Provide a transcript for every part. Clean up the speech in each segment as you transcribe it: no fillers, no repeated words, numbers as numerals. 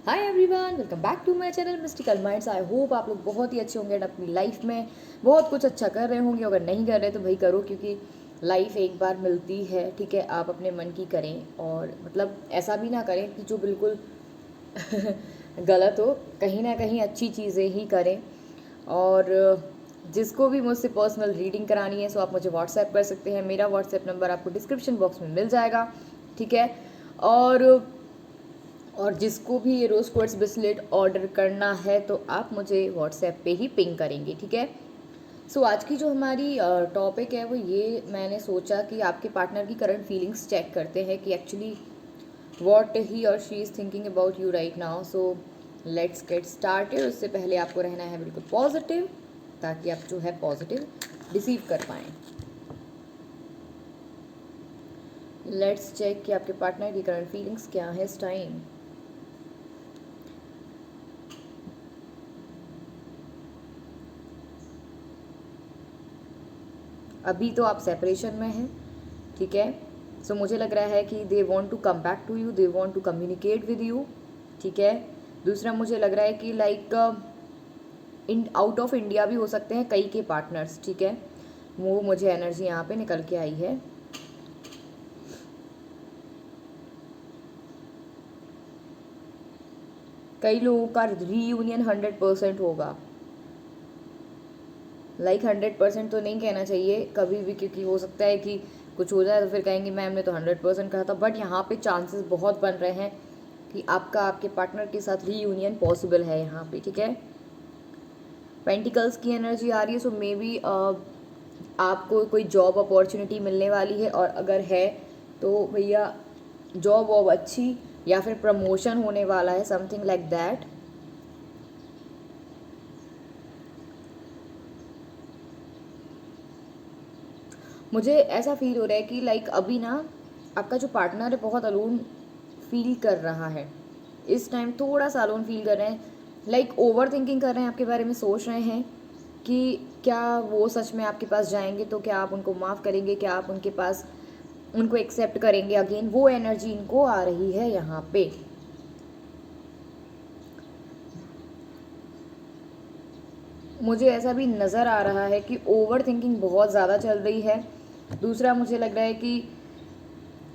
Hi everyone, welcome back to my channel mystical minds. I hope आप लोग बहुत ही अच्छे होंगे एंड अपनी लाइफ में बहुत कुछ अच्छा कर रहे होंगे। अगर नहीं कर रहे तो भाई करो, क्योंकि लाइफ एक बार मिलती है। ठीक है, आप अपने मन की करें और मतलब ऐसा भी ना करें कि जो बिल्कुल गलत हो, कहीं ना कहीं अच्छी चीज़ें ही करें। और जिसको भी मुझसे पर्सनल रीडिंग करानी है सो आप मुझे व्हाट्सएप कर सकते हैं। मेरा व्हाट्सएप नंबर आपको डिस्क्रिप्शन बॉक्स में मिल जाएगा। ठीक है, और जिसको भी ये रोज़ क्वार्ट्ज ब्रेसलेट ऑर्डर करना है तो आप मुझे व्हाट्सएप पे ही पिंग करेंगे। ठीक है, सो आज की जो हमारी टॉपिक है वो ये, मैंने सोचा कि आपके पार्टनर की करंट फीलिंग्स चेक करते हैं कि एक्चुअली व्हाट ही और she is thinking about you right now. So let's get started. उससे पहले आपको रहना है बिल्कुल पॉजिटिव, ताकि आप जो है पॉजिटिव रिसीव कर पाएँ। लेट्स चेक कि आपके पार्टनर की करंट फीलिंग्स क्या है इस टाइम। अभी तो आप सेपरेशन में हैं। ठीक है, सो मुझे लग रहा है कि they want to come back to you, they want to communicate with you. ठीक है, दूसरा मुझे लग रहा है कि like in out of India भी हो सकते हैं कई के पार्टनर्स। ठीक है, वो मुझे एनर्जी यहाँ पे निकल के आई है। कई लोगों का रीयूनियन 100% होगा। लाइक 100% तो नहीं कहना चाहिए कभी भी, क्योंकि हो सकता है कि कुछ हो जाए तो फिर कहेंगे मैम ने तो 100% कहा था। बट यहाँ पे चांसेस बहुत बन रहे हैं कि आपका आपके पार्टनर के साथ रीयूनियन पॉसिबल है यहाँ पे। ठीक है, पेंटिकल्स की एनर्जी आ रही है। सो मे बी आपको कोई जॉब अपॉर्चुनिटी मिलने वाली है, और अगर है तो भैया जॉब वॉब अच्छी, या फिर प्रमोशन होने वाला है, समथिंग लाइक दैट। मुझे ऐसा फील हो रहा है कि लाइक अभी ना आपका जो पार्टनर है बहुत अलोन फील कर रहा है इस टाइम। थोड़ा सा अलोन फील कर रहे हैं, लाइक ओवर थिंकिंग कर रहे हैं, आपके बारे में सोच रहे हैं कि क्या वो सच में आपके पास जाएंगे तो क्या आप उनको माफ़ करेंगे, क्या आप उनके पास उनको एक्सेप्ट करेंगे। अगेन वो एनर्जी इनको आ रही है यहाँ पे। मुझे ऐसा भी नज़र आ रहा है कि ओवर थिंकिंग बहुत ज़्यादा चल रही है। दूसरा मुझे लग रहा है कि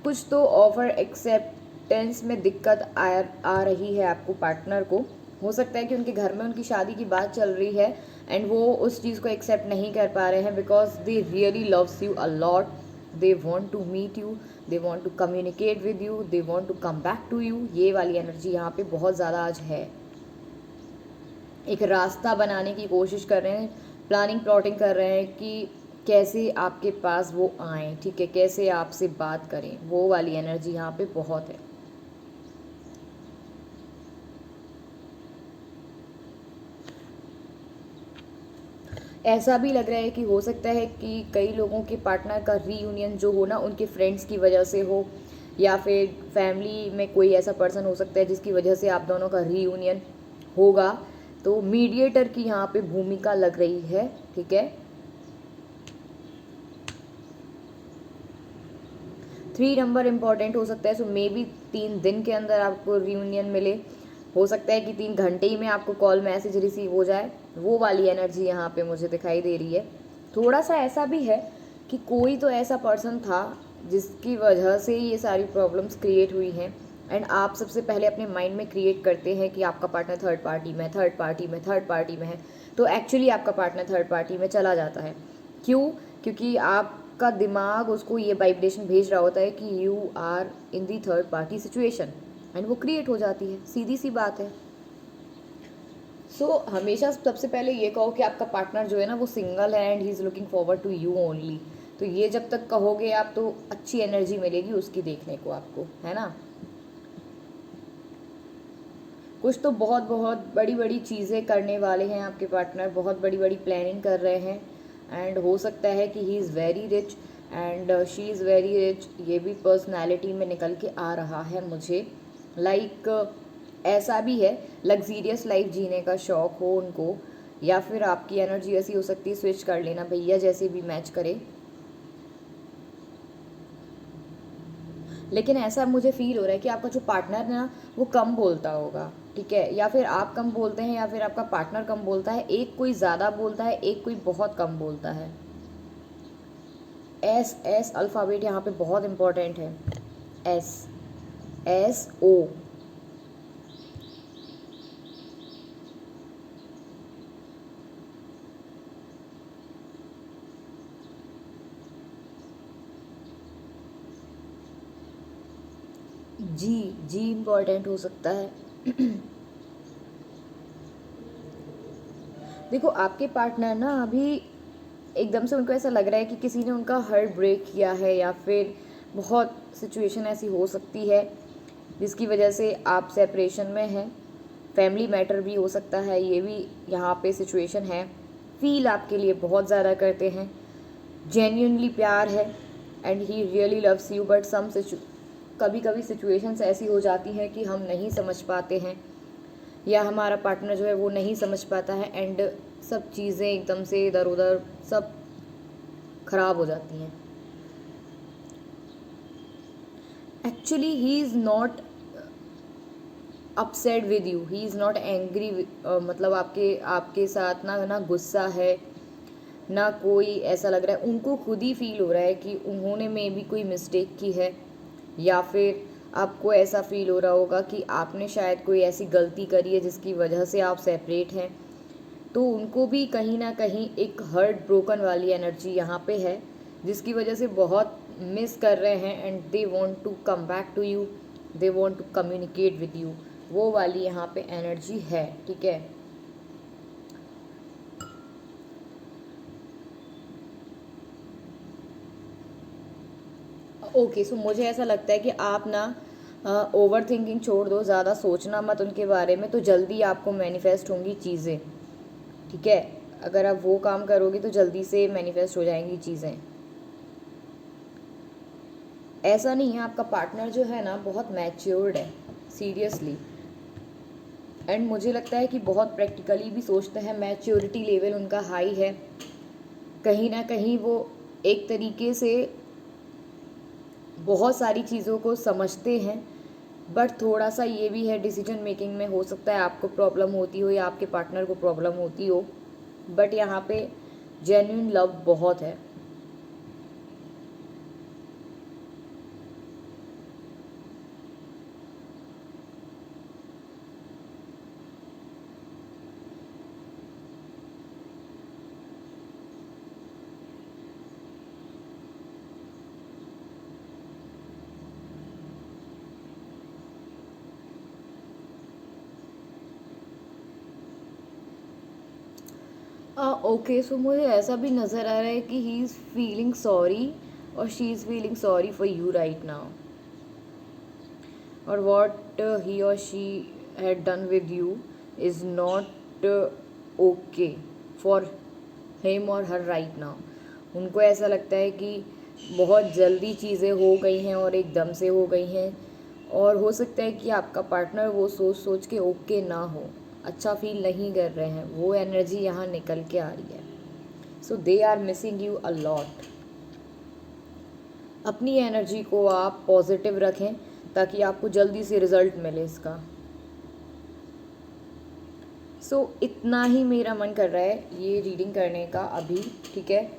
कुछ तो ऑफर एक्सेप्टेंस में दिक्कत आ रही है आपको पार्टनर को। हो सकता है कि उनके घर में उनकी शादी की बात चल रही है एंड वो उस चीज़ को एक्सेप्ट नहीं कर पा रहे हैं, because they really loves you a lot. They want to meet you, they want to communicate with you, they want to come back to you. ये वाली एनर्जी यहाँ पे बहुत ज़्यादा आज है। एक रास्ता बनाने की कोशिश कर रहे हैं, प्लानिंग प्लॉटिंग कर रहे हैं कि कैसे आपके पास वो आएँ। ठीक है, कैसे आपसे बात करें, वो वाली एनर्जी यहाँ पे बहुत है। ऐसा भी लग रहा है कि हो सकता है कि कई लोगों के पार्टनर का रीयूनियन जो हो ना उनके फ्रेंड्स की वजह से हो, या फिर फैमिली में कोई ऐसा पर्सन हो सकता है जिसकी वजह से आप दोनों का रीयूनियन होगा। तो मीडिएटर की यहाँ पे भूमिका लग रही है। ठीक है, 3 नंबर इम्पॉर्टेंट हो सकता है। सो मे बी 3 दिन के अंदर आपको रियूनियन मिले। हो सकता है कि 3 घंटे ही में आपको कॉल मैसेज रिसीव हो जाए। वो वाली एनर्जी यहाँ पे मुझे दिखाई दे रही है। थोड़ा सा ऐसा भी है कि कोई तो ऐसा पर्सन था जिसकी वजह से ये सारी प्रॉब्लम्स क्रिएट हुई हैं। एंड आप सबसे पहले अपने माइंड में क्रिएट करते हैं कि आपका पार्टनर थर्ड पार्टी में, थर्ड पार्टी में, थर्ड पार्टी में है। तो एक्चुअली आपका पार्टनर थर्ड पार्टी में चला जाता है। क्यों? क्योंकि आपका दिमाग उसको ये वाइब्रेशन भेज रहा होता है कि you are in the third party situation, and वो क्रिएट हो जाती है। सीधी सी बात है। सो हमेशा सबसे पहले ये कहो कि आपका पार्टनर जो है ना वो सिंगल है and he is looking forward to you only. तो ये जब तक कहोगे आप तो अच्छी एनर्जी मिलेगी उसकी देखने को आपको, है ना। कुछ तो बहुत बहुत बड़ी बड़ी चीज़ें करने वाले हैं आपके पार्टनर, बहुत बड़ी बड़ी प्लानिंग कर रहे हैं। एंड हो सकता है कि he is very rich and she is very rich. ये भी पर्सनालिटी में निकल के आ रहा है मुझे। लाइक ऐसा भी है लग्जीरियस लाइफ जीने का शौक़ हो उनको, या फिर आपकी एनर्जी ऐसी हो सकती है, स्विच कर लेना भैया जैसे भी मैच करे। लेकिन ऐसा मुझे फील हो रहा है कि आपका जो पार्टनर है ना वो कम बोलता होगा, ठीक है, या फिर आप कम बोलते हैं या फिर आपका पार्टनर कम बोलता है, एक कोई ज़्यादा बोलता है, एक कोई बहुत कम बोलता है। एस एस अल्फ़ाबेट यहाँ पे बहुत इम्पोर्टेंट है। S S O. G G important हो सकता है। देखो आपके पार्टनर ना अभी एकदम से उनको ऐसा लग रहा है कि किसी ने उनका हार्ट ब्रेक किया है, या फिर बहुत सिचुएशन ऐसी हो सकती है जिसकी वजह से आप सेपरेशन में हैं। फैमिली मैटर भी हो सकता है, ये भी यहाँ पे सिचुएशन है। फील आपके लिए बहुत ज़्यादा करते हैं, जेन्युइनली प्यार है and he really loves you, but कभी कभी सिचुएशंस ऐसी हो जाती हैं कि हम नहीं समझ पाते हैं, या हमारा पार्टनर जो है वो नहीं समझ पाता है एंड सब चीज़ें एकदम से इधर उधर सब खराब हो जाती हैं। Actually he is not upset with you, he is not angry, मतलब आपके साथ ना गुस्सा है, ना कोई ऐसा लग रहा है, उनको खुद ही फील हो रहा है कि उन्होंने में भी कोई मिस्टेक की है, या फिर आपको ऐसा फील हो रहा होगा कि आपने शायद कोई ऐसी गलती करी है जिसकी वजह से आप सेपरेट हैं। तो उनको भी कहीं ना कहीं एक हर्ट ब्रोकन वाली एनर्जी यहाँ पे है, जिसकी वजह से बहुत मिस कर रहे हैं and they want to come back to you, they want to communicate with you, वो वाली यहाँ पे एनर्जी है, ठीक है। ओके सो मुझे ऐसा लगता है कि आप ना ओवर थिंकिंग छोड़ दो, ज़्यादा सोचना मत उनके बारे में, तो जल्दी आपको मैनिफेस्ट होंगी चीज़ें, ठीक है। अगर आप वो काम करोगे तो जल्दी से मैनिफेस्ट हो जाएंगी चीज़ें। ऐसा नहीं है, आपका पार्टनर जो है ना बहुत मैच्योर्ड है, सीरियसली, एंड मुझे लगता है कि बहुत प्रैक्टिकली भी सोचते हैं, मैच्योरिटी लेवल उनका हाई है। कहीं ना कहीं वो एक तरीके से बहुत सारी चीज़ों को समझते हैं, बट थोड़ा सा ये भी है डिसीजन मेकिंग में, हो सकता है आपको प्रॉब्लम होती हो या आपके पार्टनर को प्रॉब्लम होती हो, बट यहाँ पे जेन्युइन लव बहुत है। ओके सो मुझे ऐसा भी नज़र आ रहा है कि ही इज़ फीलिंग सॉरी और she is feeling sorry for you right now, और वॉट ही और she had done with you is not okay for him or her right now. उनको ऐसा लगता है कि बहुत जल्दी चीज़ें हो गई हैं और एकदम से हो गई हैं, और हो सकता है कि आपका पार्टनर वो सोच सोच के ओके ना हो, अच्छा फील नहीं कर रहे हैं, वो एनर्जी यहाँ निकल के आ रही है। So they are missing you a lot. अपनी एनर्जी को आप पॉजिटिव रखें ताकि आपको जल्दी से रिजल्ट मिले इसका। सो इतना ही मेरा मन कर रहा है ये रीडिंग करने का अभी, ठीक है,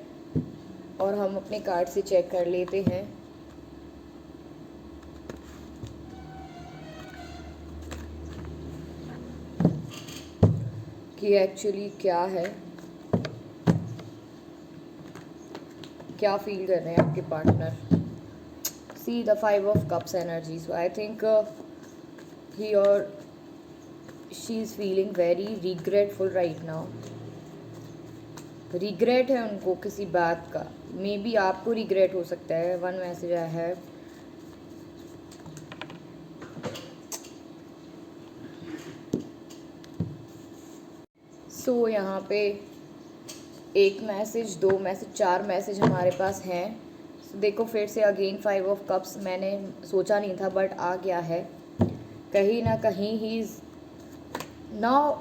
और हम अपने कार्ड से चेक कर लेते हैं कि एक्चुअली क्या है, क्या फील कर रहे हैं आपके partner. See the 5 of cups energy, so I think he और she is feeling very regretful right now. Regret है उनको किसी बात का, मे बी आपको रिग्रेट हो सकता है। वन मैसेज आई हैव, सो यहाँ पे एक मैसेज, दो मैसेज, चार मैसेज हमारे पास हैं। so, देखो फिर से अगेन 5 ऑफ कप्स, मैंने सोचा नहीं था बट आ गया है। कहीं ना कहीं ही इज़ नाउ,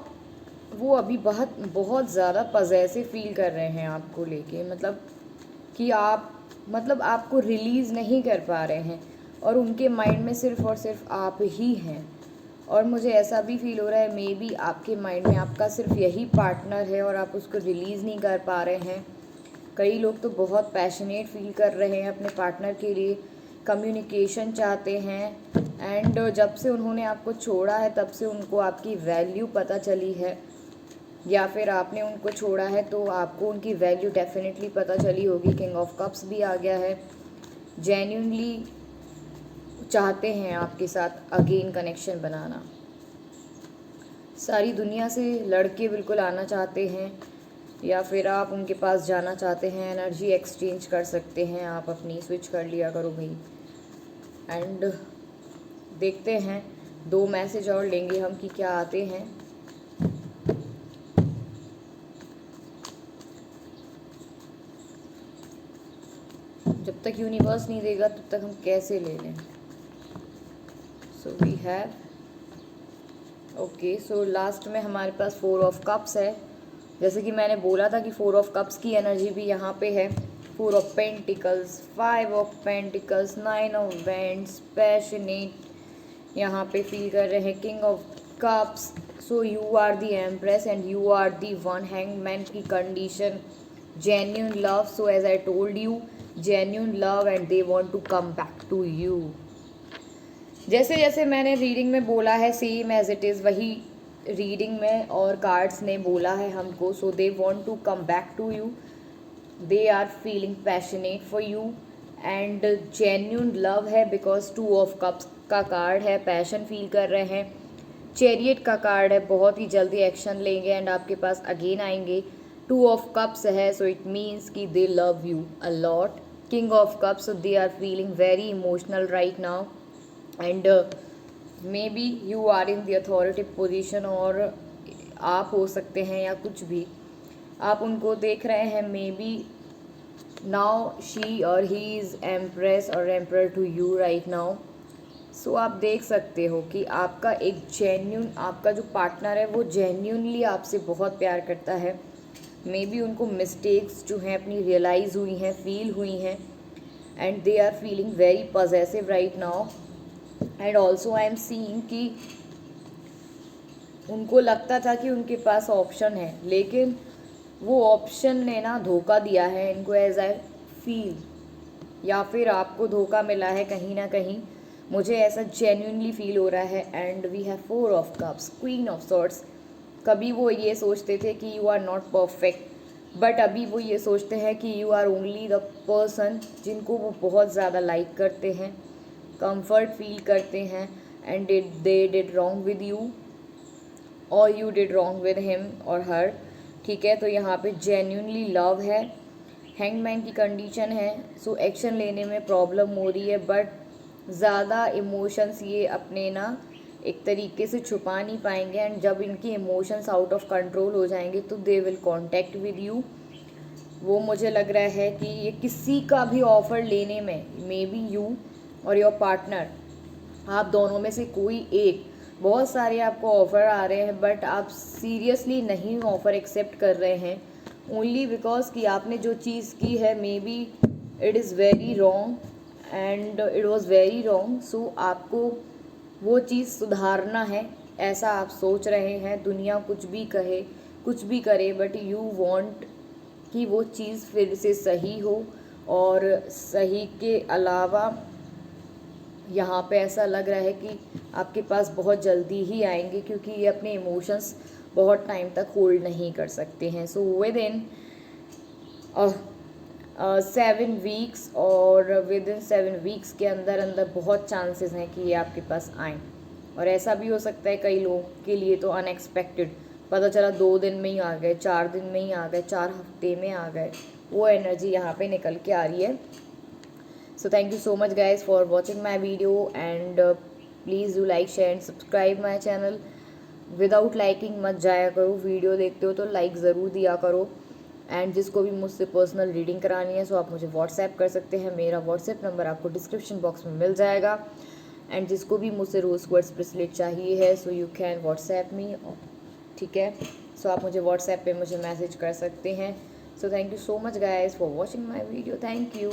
वो अभी बहुत बहुत ज़्यादा पजेसिव फील कर रहे हैं आपको लेके, मतलब कि आप, मतलब आपको रिलीज़ नहीं कर पा रहे हैं। और उनके माइंड में सिर्फ़ और सिर्फ आप ही हैं। और मुझे ऐसा भी फील हो रहा है मे बी आपके माइंड में आपका सिर्फ यही पार्टनर है और आप उसको रिलीज़ नहीं कर पा रहे हैं। कई लोग तो बहुत पैशनेट फील कर रहे हैं अपने पार्टनर के लिए, कम्युनिकेशन चाहते हैं, एंड जब से उन्होंने आपको छोड़ा है तब से उनको आपकी वैल्यू पता चली है, या फिर आपने उनको छोड़ा है तो आपको उनकी वैल्यू डेफिनेटली पता चली होगी। किंग ऑफ कप्स भी आ गया है। जेन्युइनली चाहते हैं आपके साथ अगेन कनेक्शन बनाना, सारी दुनिया से लड़के बिल्कुल आना चाहते हैं, या फिर आप उनके पास जाना चाहते हैं। एनर्जी एक्सचेंज कर सकते हैं आप अपनी, स्विच कर लिया करो भाई। एंड देखते हैं 2 मैसेज और लेंगे हम कि क्या आते हैं। जब तक यूनिवर्स नहीं देगा तब तक हम कैसे ले लें। So we have okay, so last में हमारे पास 4 ऑफ कप्स है। जैसे कि मैंने बोला था कि 4 ऑफ कप्स की एनर्जी भी यहाँ पे है। 4 of pentacles, 5 of pentacles, 9 of wands, passionate यहाँ पे फील कर रहे हैं। King of cups, so you are the empress and you are the one. Hangman की condition, genuine love, so as I told you, genuine love and they want to come back to you. जैसे जैसे मैंने reading में बोला है same as it is वही reading में और कार्ड्स ने बोला है हमको। So they want to come back to you, they are feeling passionate for you and genuine love है बिकॉज 2 ऑफ कप्स का कार्ड है, पैशन फील कर रहे हैं। चैरियट का कार्ड है, बहुत ही जल्दी एक्शन लेंगे एंड आपके पास अगेन आएंगे। 2 ऑफ कप्स है, सो इट मीन्स कि they love you a lot. King of cups, so they are feeling very emotional right now and maybe you are in the authoritative position, और आप हो सकते हैं या कुछ भी आप उनको देख रहे हैं। May be now she or he is empress or emperor to you right now. सो आप देख सकते हो कि आपका एक जेन्यून, आपका जो पार्टनर है वो जेन्यूनली आपसे बहुत प्यार करता है। मे बी उनको मिस्टेक्स जो हैं अपनी रियलाइज़ हुई हैं, फील हुई हैं and they are feeling very possessive right now. And also I am seeing कि उनको लगता था कि उनके पास ऑप्शन है, लेकिन वो ऑप्शन ने ना धोखा दिया है इनको एज आई फील, या फिर आपको धोखा मिला है कहीं ना कहीं। मुझे ऐसा जेन्युइनली फील हो रहा है। And we have 4 of cups, queen of swords. कभी वो ये सोचते थे कि you are not perfect, but अभी वो ये सोचते हैं कि you are only the person जिनको वो बहुत ज़्यादा लाइक करते हैं, कंफर्ट फील करते हैं and they did wrong with you or you did wrong with him or her. ठीक है, तो यहाँ पे जेन्युइनली लव है। हैंगमैन की कंडीशन है, सो एक्शन लेने में प्रॉब्लम हो रही है, बट ज़्यादा इमोशंस ये अपने ना एक तरीके से छुपा नहीं पाएंगे एंड जब इनकी इमोशंस आउट ऑफ कंट्रोल हो जाएंगे तो they will contact with you. वो मुझे लग रहा है कि ये किसी का भी ऑफ़र लेने में, मे बी यू और योर पार्टनर, आप दोनों में से कोई एक, बहुत सारे आपको ऑफ़र आ रहे हैं बट आप सीरियसली नहीं ऑफ़र एक्सेप्ट कर रहे हैं, ओनली बिकॉज कि आपने जो चीज़ की है maybe it is very wrong and it was very wrong. So आपको वो चीज़ सुधारना है, ऐसा आप सोच रहे हैं। दुनिया कुछ भी कहे, कुछ भी करे, बट यू वांट कि वो चीज़ फिर से सही हो। और सही के अलावा यहाँ पे ऐसा लग रहा है कि आपके पास बहुत जल्दी ही आएंगे, क्योंकि ये अपने इमोशंस बहुत टाइम तक होल्ड नहीं कर सकते हैं। सो विद इन 7 वीक्स, और विद इन 7 वीक्स के अंदर अंदर बहुत चांसेस हैं कि ये आपके पास आएँ। और ऐसा भी हो सकता है कई लोगों के लिए तो अनएक्सपेक्टेड, पता चला 2 दिन में ही आ गए, 4 दिन में ही आ गए, 4 हफ्ते में आ गए, वो एनर्जी यहाँ पे निकल के आ रही है। So thank you so much guys for watching my video and please do like, share and subscribe my channel. Without liking मत जाया करो, वीडियो देखते हो तो लाइक ज़रूर दिया करो। एंड जिसको भी मुझसे पर्सनल रीडिंग करानी है सो आप मुझे व्हाट्सएप कर सकते हैं, मेरा व्हाट्सएप नंबर आपको डिस्क्रिप्शन बॉक्स में मिल जाएगा। एंड जिसको भी मुझसे रोज़ क्वार्ट्ज ब्रेसलेट चाहिए है so you can WhatsApp me, ठीक है। सो आप मुझे व्हाट्सएप पे मुझे मैसेज कर सकते हैं। So thank you so much guys for watching my video, thank you.